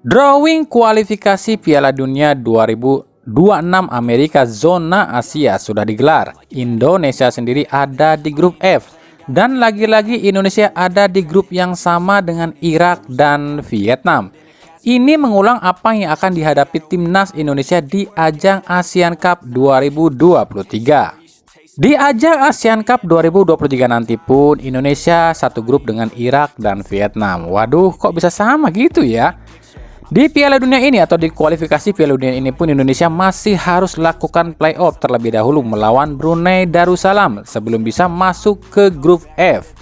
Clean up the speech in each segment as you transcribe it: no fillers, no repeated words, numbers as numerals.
Drawing kualifikasi Piala Dunia 2026 Amerika zona Asia sudah digelar. Indonesia sendiri ada di grup F. Dan lagi-lagi Indonesia ada di grup yang sama dengan Irak dan Vietnam. Ini mengulang apa yang akan dihadapi timnas Indonesia di ajang ASEAN Cup 2023. Di ajang ASEAN Cup 2023 nanti pun Indonesia satu grup dengan Irak dan Vietnam. Waduh, kok bisa sama gitu ya? Di Piala Dunia ini atau di kualifikasi Piala Dunia ini pun Indonesia masih harus lakukan playoff terlebih dahulu melawan Brunei Darussalam sebelum bisa masuk ke grup F.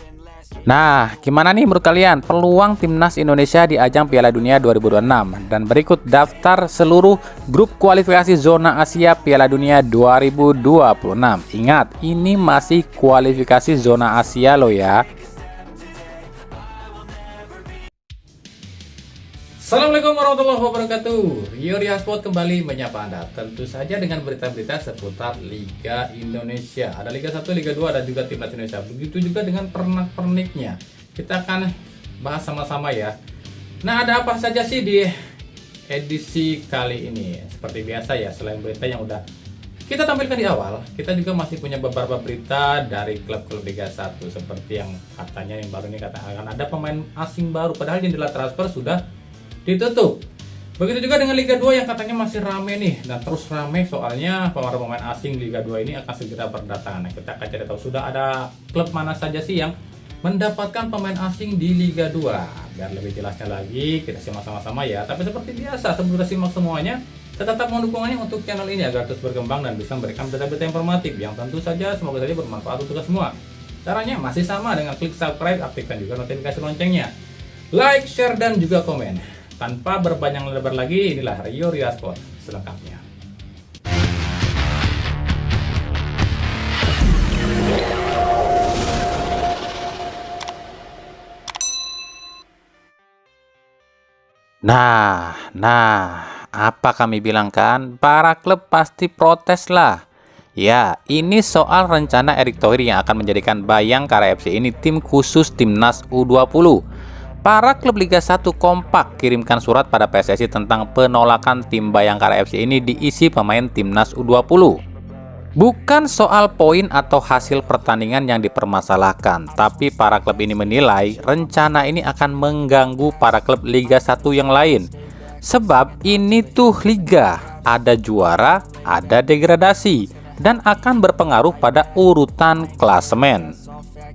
Nah, gimana nih menurut kalian peluang timnas Indonesia di ajang Piala Dunia 2026? Dan berikut daftar seluruh grup kualifikasi zona Asia Piala Dunia 2026. Ingat, ini masih kualifikasi zona Asia loh ya. Assalamualaikum warahmatullahi wabarakatuh. Rio Rihasport kembali menyapa Anda. Tentu saja dengan berita-berita seputar Liga Indonesia. Ada Liga 1, Liga 2, dan juga Timnas Indonesia. Begitu juga dengan pernak-perniknya. Kita akan bahas sama-sama ya. Nah, ada apa saja sih di edisi kali ini? Seperti biasa ya, selain berita yang udah kita tampilkan di awal, kita juga masih punya beberapa berita dari klub-klub Liga 1. Seperti yang katanya yang baru ini akan ada pemain asing baru. Padahal jendela transfer sudah ditutup. Begitu juga dengan Liga 2 yang katanya masih rame nih, dan terus rame soalnya para pemain asing Liga 2 ini akan segera berdatangan. Nah, kita akan cari tahu sudah ada klub mana saja sih yang mendapatkan pemain asing di Liga 2. Biar lebih jelasnya lagi, kita simak sama-sama ya. Tapi seperti biasa, sebelum kita simak semuanya, tetap mohon dukungannya untuk channel ini agar terus berkembang dan bisa memberikan berita-berita informatif yang tentu saja semoga saja bermanfaat untuk kita semua. Caranya masih sama dengan klik subscribe, aktifkan juga notifikasi loncengnya, like, share, dan juga komen. Tanpa berpanjang lebar lagi, inilah Rio Rihasport selengkapnya. Nah, apa kami bilang kan? Para klub pasti protes lah. Ya, ini soal rencana Erick Thohir yang akan menjadikan Bayangkara FC ini tim khusus timnas U20. Para klub Liga 1 kompak kirimkan surat pada PSSI tentang penolakan tim Bayangkara FC ini diisi pemain timnas U20. Bukan soal poin atau hasil pertandingan yang dipermasalahkan, tapi para klub ini menilai rencana ini akan mengganggu para klub Liga 1 yang lain. Sebab ini tuh liga, ada juara, ada degradasi, dan akan berpengaruh pada urutan klasemen.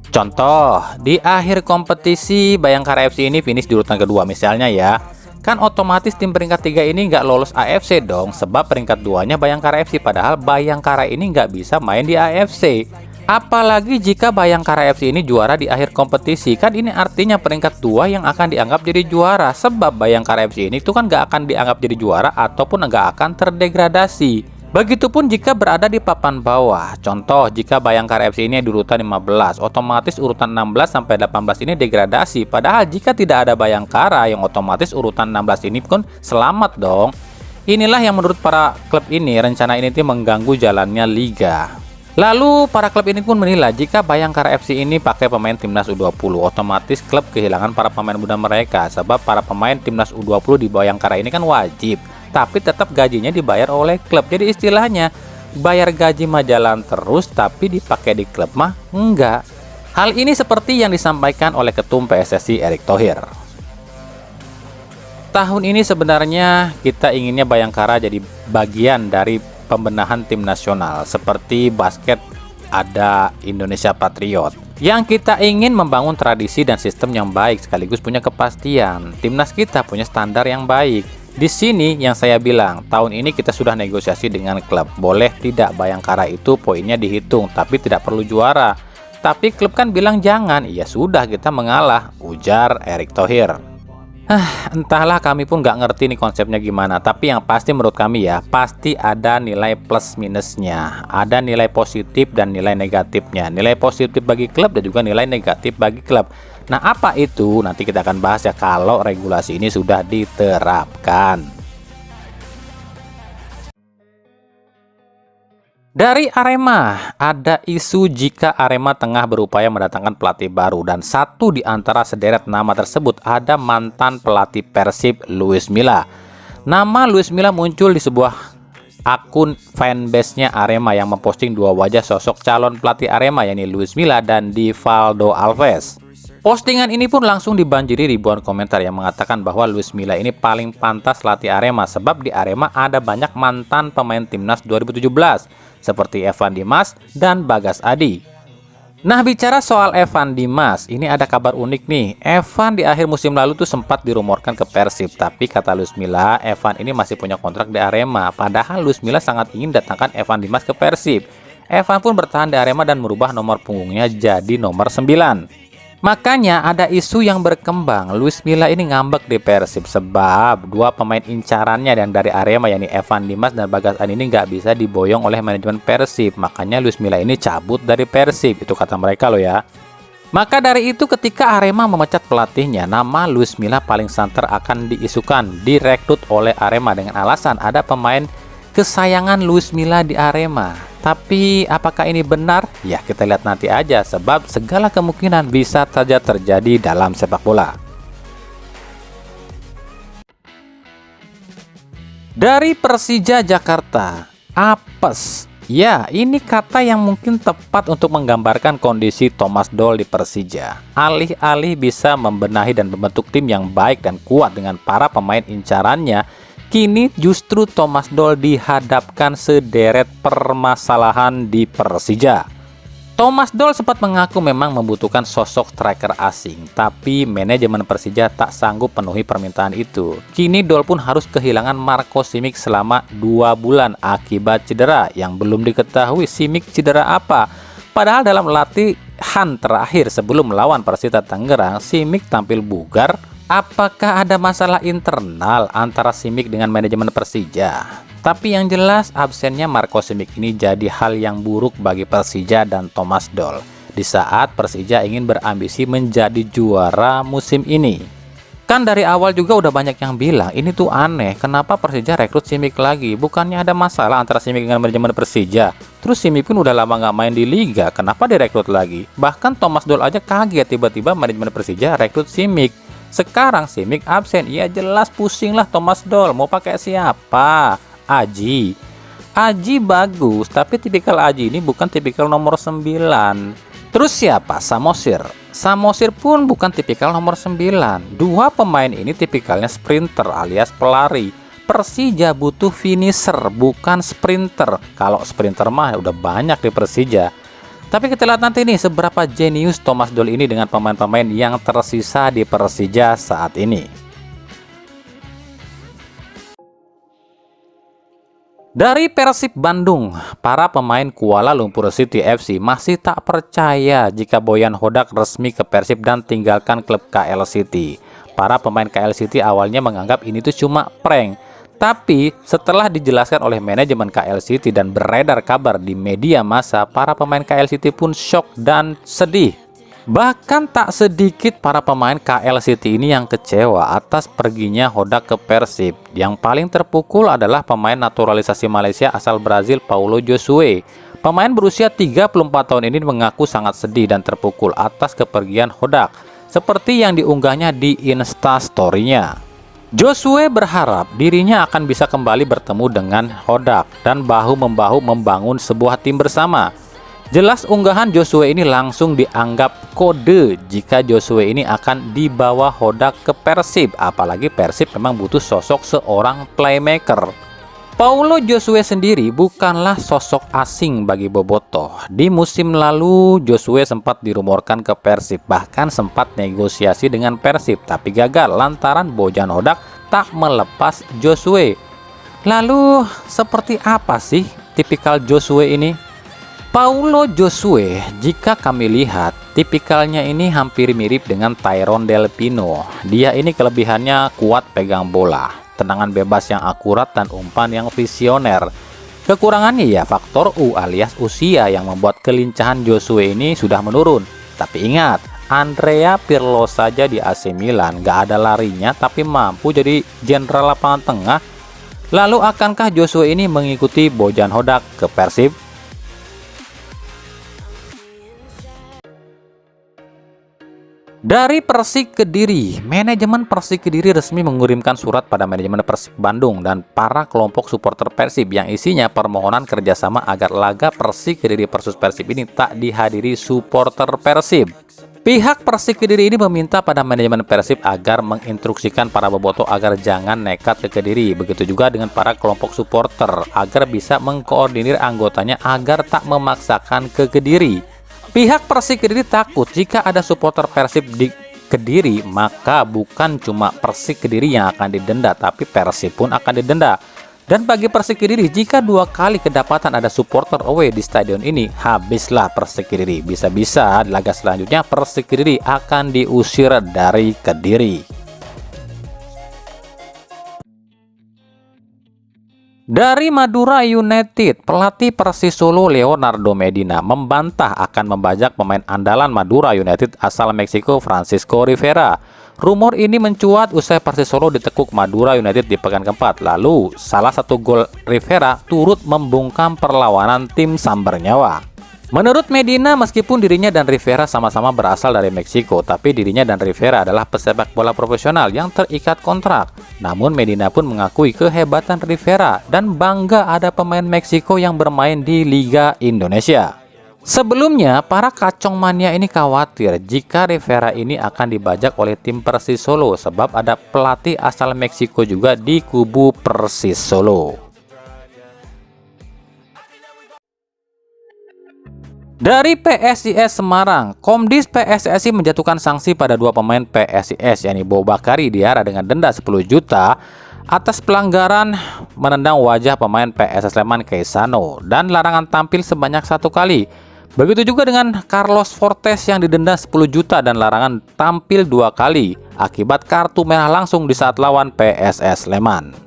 Contoh, di akhir kompetisi Bayangkara FC ini finish di urutan kedua misalnya ya. Kan otomatis tim peringkat 3 ini nggak lolos AFC dong, sebab peringkat 2-nya Bayangkara FC, padahal Bayangkara ini nggak bisa main di AFC. Apalagi jika Bayangkara FC ini juara di akhir kompetisi, kan ini artinya peringkat 2 yang akan dianggap jadi juara, sebab Bayangkara FC ini tuh kan nggak akan dianggap jadi juara ataupun nggak akan terdegradasi. Begitupun jika berada di papan bawah. Contoh, jika Bayangkara FC ini di urutan 15, otomatis urutan 16 sampai 18 ini degradasi. Padahal jika tidak ada Bayangkara, yang otomatis urutan 16 ini pun selamat dong. Inilah yang menurut para klub ini, rencana ini mengganggu jalannya liga. Lalu para klub ini pun menilai jika Bayangkara FC ini pakai pemain timnas U20, otomatis klub kehilangan para pemain muda mereka. Sebab para pemain timnas U20 di Bayangkara ini kan wajib, tapi tetap gajinya dibayar oleh klub. Jadi istilahnya bayar gaji mah jalan terus, tapi dipakai di klub mah enggak. Hal ini seperti yang disampaikan oleh Ketum PSSI Erick Thohir. Tahun ini sebenarnya kita inginnya Bayangkara jadi bagian dari pembenahan tim nasional. Seperti basket ada Indonesia Patriot. Yang kita ingin membangun tradisi dan sistem yang baik sekaligus punya kepastian. Timnas kita punya standar yang baik. Di sini yang saya bilang, tahun ini kita sudah negosiasi dengan klub. Boleh tidak Bayangkara itu poinnya dihitung, tapi tidak perlu juara. Tapi klub kan bilang jangan, ya sudah kita mengalah, ujar Erick Thohir. Entahlah, kami pun nggak ngerti nih konsepnya gimana. Tapi yang pasti menurut kami ya, pasti ada nilai plus minusnya. Ada nilai positif dan nilai negatifnya. Nilai positif bagi klub dan juga nilai negatif bagi klub. Nah, apa itu? Nanti kita akan bahas ya kalau regulasi ini sudah diterapkan. Dari Arema, ada isu jika Arema tengah berupaya mendatangkan pelatih baru dan satu di antara sederet nama tersebut ada mantan pelatih Persib Luis Milla. Nama Luis Milla muncul di sebuah akun fanbase-nya Arema yang memposting dua wajah sosok calon pelatih Arema yakni Luis Milla dan Divaldo Alves. Postingan ini pun langsung dibanjiri ribuan komentar yang mengatakan bahwa Luis Milla ini paling pantas latih Arema sebab di Arema ada banyak mantan pemain timnas 2017 seperti Evan Dimas dan Bagas Adi. Nah, bicara soal Evan Dimas, ini ada kabar unik nih. Evan di akhir musim lalu tuh sempat dirumorkan ke Persib, tapi kata Luis Milla, Evan ini masih punya kontrak di Arema. Padahal Luis Milla sangat ingin datangkan Evan Dimas ke Persib. Evan pun bertahan di Arema dan merubah nomor punggungnya jadi nomor 9. Makanya ada isu yang berkembang, Luis Milla ini ngambek di Persib sebab dua pemain incarannya yang dari Arema yakni Evan Dimas dan Bagas Adi ini nggak bisa diboyong oleh manajemen Persib. Makanya Luis Milla ini cabut dari Persib, itu kata mereka loh ya. Maka dari itu ketika Arema memecat pelatihnya, nama Luis Milla paling santer akan diisukan, direkrut oleh Arema dengan alasan ada pemain kesayangan Luis Milla di Arema. Tapi apakah ini benar? Ya kita lihat nanti aja sebab segala kemungkinan bisa saja terjadi dalam sepak bola. Dari Persija Jakarta, apes. Ya, ini kata yang mungkin tepat untuk menggambarkan kondisi Thomas Doll di Persija. Alih-alih bisa membenahi dan membentuk tim yang baik dan kuat dengan para pemain incarannya, kini justru Thomas Doll dihadapkan sederet permasalahan di Persija. Thomas Doll sempat mengaku memang membutuhkan sosok striker asing, tapi manajemen Persija tak sanggup penuhi permintaan itu. Kini Doll pun harus kehilangan Marco Simic selama 2 bulan akibat cedera yang belum diketahui Simic cedera apa. Padahal dalam latihan terakhir sebelum melawan Persita Tangerang, Simic tampil bugar. Apakah ada masalah internal antara Simic dengan manajemen Persija? Tapi yang jelas absennya Marco Simic ini jadi hal yang buruk bagi Persija dan Thomas Doll di saat Persija ingin berambisi menjadi juara musim ini. Kan dari awal juga udah banyak yang bilang ini tuh aneh, kenapa Persija rekrut Simic lagi? Bukannya ada masalah antara Simic dengan manajemen Persija? Terus Simic pun udah lama nggak main di liga, kenapa direkrut lagi? Bahkan Thomas Doll aja kaget tiba-tiba manajemen Persija rekrut Simic. Sekarang Simic absen, ya jelas pusing lah Thomas Doll, mau pakai siapa? Aji bagus, tapi tipikal Aji ini bukan tipikal nomor 9. Terus siapa? Samosir pun bukan tipikal nomor 9. Dua pemain ini tipikalnya sprinter alias pelari. Persija butuh finisher, bukan sprinter. Kalau sprinter mah udah banyak di Persija. Tapi kita lihat nanti nih seberapa jenius Thomas Doll ini dengan pemain-pemain yang tersisa di Persija saat ini. Dari Persib Bandung, para pemain Kuala Lumpur City FC masih tak percaya jika Boyan Hodak resmi ke Persib dan tinggalkan klub KL City. Para pemain KL City awalnya menganggap ini tuh cuma prank. Tapi setelah dijelaskan oleh manajemen KL City dan beredar kabar di media massa, para pemain KL City pun shock dan sedih. Bahkan tak sedikit para pemain KL City ini yang kecewa atas perginya Hodak ke Persib. Yang paling terpukul adalah pemain naturalisasi Malaysia asal Brazil Paulo Josue. Pemain berusia 34 tahun ini mengaku sangat sedih dan terpukul atas kepergian Hodak, seperti yang diunggahnya di Instastory-nya. Josue berharap dirinya akan bisa kembali bertemu dengan Hodak dan bahu-membahu membangun sebuah tim bersama. Jelas unggahan Josue ini langsung dianggap kode jika Josue ini akan dibawa Hodak ke Persib, apalagi Persib memang butuh sosok seorang playmaker. Paulo Josue sendiri bukanlah sosok asing bagi Bobotoh. Di musim lalu Josue sempat dirumorkan ke Persib, bahkan sempat negosiasi dengan Persib, tapi gagal lantaran Bojan Hodak tak melepas Josue. Lalu seperti apa sih tipikal Josue ini? Paulo Josue, jika kami lihat, tipikalnya ini hampir mirip dengan Tyrone Del Pino. Dia ini kelebihannya kuat pegang bola, tendangan bebas yang akurat dan umpan yang visioner. Kekurangannya ya faktor U alias usia yang membuat kelincahan Josue ini sudah menurun. Tapi ingat, Andrea Pirlo saja di AC Milan gak ada larinya tapi mampu jadi jenderal lapangan tengah. Lalu akankah Josue ini mengikuti Bojan Hodak ke Persib? Dari Persik Kediri, manajemen Persik Kediri resmi mengirimkan surat pada manajemen Persib Bandung dan para kelompok supporter Persib yang isinya permohonan kerjasama agar laga Persik Kediri versus Persib ini tak dihadiri supporter Persib. Pihak Persik Kediri ini meminta pada manajemen Persib agar menginstruksikan para bobotoh agar jangan nekat ke Kediri. Begitu juga dengan para kelompok supporter agar bisa mengkoordinir anggotanya agar tak memaksakan ke Kediri. Pihak Persik Kediri takut jika ada supporter Persib di Kediri, maka bukan cuma Persik Kediri yang akan didenda, tapi Persib pun akan didenda. Dan bagi Persik Kediri, jika 2 kali kedapatan ada supporter away di stadion ini, habislah Persik Kediri. Bisa-bisa di laga selanjutnya Persik Kediri akan diusir dari Kediri. Dari Madura United, pelatih Persis Solo Leonardo Medina membantah akan membajak pemain andalan Madura United asal Meksiko Francisco Rivera. Rumor ini mencuat usai Persis Solo ditekuk Madura United di pekan keempat. Lalu, salah satu gol Rivera turut membungkam perlawanan tim Sambar Nyawa. Menurut Medina, meskipun dirinya dan Rivera sama-sama berasal dari Meksiko, tapi dirinya dan Rivera adalah pesepak bola profesional yang terikat kontrak. Namun Medina pun mengakui kehebatan Rivera dan bangga ada pemain Meksiko yang bermain di Liga Indonesia. Sebelumnya, para kacong mania ini khawatir jika Rivera ini akan dibajak oleh tim Persis Solo sebab ada pelatih asal Meksiko juga di kubu Persis Solo. Dari PSIS Semarang, Komdis PSSI menjatuhkan sanksi pada 2 pemain PSIS, yakni Bow Bakari Diarra dengan denda 10 juta atas pelanggaran menendang wajah pemain PSS Sleman Keisano dan larangan tampil sebanyak 1 kali. Begitu juga dengan Carlos Fortes yang didenda 10 juta dan larangan tampil 2 kali akibat kartu merah langsung di saat lawan PSS Sleman.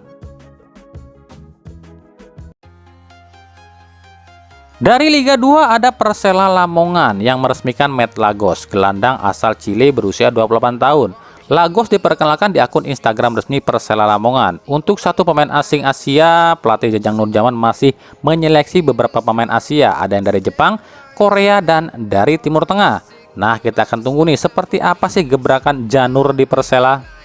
Dari Liga 2 ada Persela Lamongan yang meresmikan Matt Lagos, gelandang asal Chile berusia 28 tahun. Lagos diperkenalkan di akun Instagram resmi Persela Lamongan. Untuk 1 pemain asing Asia, pelatih Jajang Nurjaman masih menyeleksi beberapa pemain Asia, ada yang dari Jepang, Korea, dan dari Timur Tengah. Nah, kita akan tunggu nih seperti apa sih gebrakan Janur di Persela.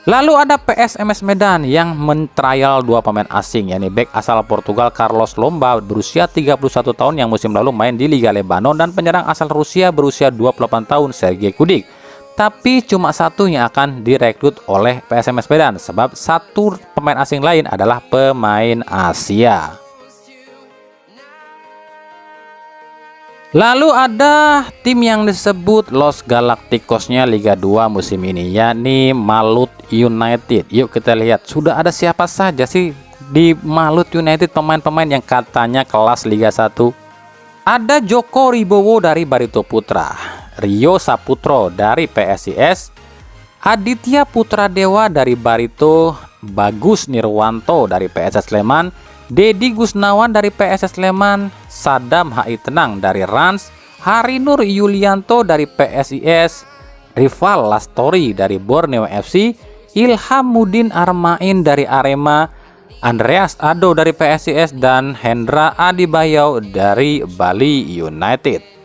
Lalu ada PSMS Medan yang mentrial 2 pemain asing, yakni bek asal Portugal Carlos Lomba berusia 31 tahun yang musim lalu main di Liga Lebanon dan penyerang asal Rusia berusia 28 tahun Sergei Kudik. Tapi cuma 1 yang akan direkrut oleh PSMS Medan sebab 1 pemain asing lain adalah pemain Asia. Lalu ada tim yang disebut Los Galacticosnya Liga 2 musim ini, yakni Malut United. Yuk kita lihat, sudah ada siapa saja sih di Malut United pemain-pemain yang katanya kelas Liga 1? Ada Joko Ribowo dari Barito Putra, Rio Saputro dari PSIS, Aditya Putra Dewa dari Barito, Bagus Nirwanto dari PSS Sleman, Dedi Gusnawan dari PSS Sleman, Sadam HI Tenang dari Rans, Harinur Yulianto dari PSIS, Rival Lastori dari Borneo FC, Ilham Mudin Armain dari Arema, Andreas Ado dari PSIS, dan Hendra Adibayau dari Bali United.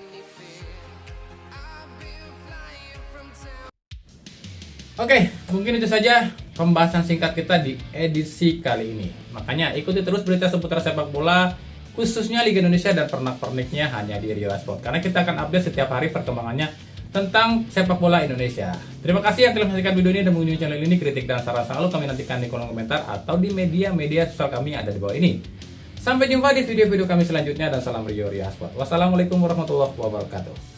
Oke, mungkin itu saja pembahasan singkat kita di edisi kali ini. Makanya ikuti terus berita seputar sepak bola, khususnya Liga Indonesia dan pernak-perniknya hanya di Rio Sport. Karena kita akan update setiap hari perkembangannya tentang sepak bola Indonesia. Terima kasih yang telah menyaksikan video ini dan mengunjungi channel ini. Kritik dan saran selalu kami nantikan di kolom komentar atau di media-media sosial kami yang ada di bawah ini. Sampai jumpa di video-video kami selanjutnya dan salam Rio Sport. Wassalamualaikum warahmatullahi wabarakatuh.